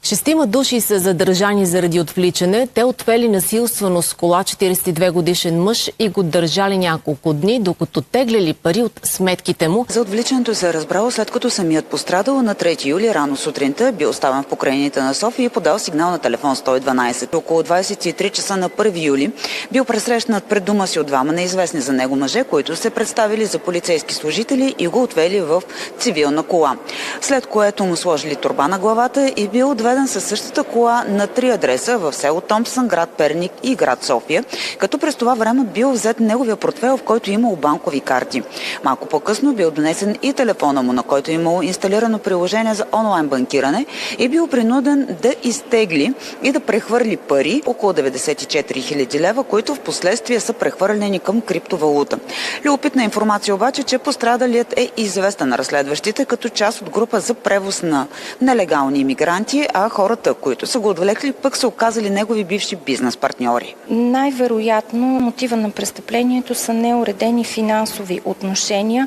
Шестима души са задържани заради отвличане. Те отвели насилствено с кола 42-годишен мъж и го държали няколко дни, докато теглили пари от сметките му. За отвличането се е разбрало, след като самият пострадал на 3 юли рано сутринта бил оставен в покрайнините на София и подал сигнал на телефон 112. Около 23 часа на 1 юли бил пресрещнат пред дома си от двама неизвестни за него мъже, които се представили за полицейски служители и го отвели в цивилна кола. След което му сложили торба на главата и бил отведен със същата кола на 3 адреса в село Томпсън, град Перник и град София, като през това време бил взет неговия портфейл, в който имало банкови карти. Малко по-късно бил донесен и телефона му, на който имало инсталирано приложение за онлайн банкиране и бил принуден да изтегли и да прехвърли пари, около 94 000 лева, които в последствие са прехвърлени към криптовалута. Любопитна информация обаче, че пострадалият е известен на разследващите като част от група за превоз на нелегални имигранти, а хората, които са го отвлекли, пък са оказали негови бивши бизнес партньори. Най-вероятно мотива на престъплението са неуредени финансови отношения.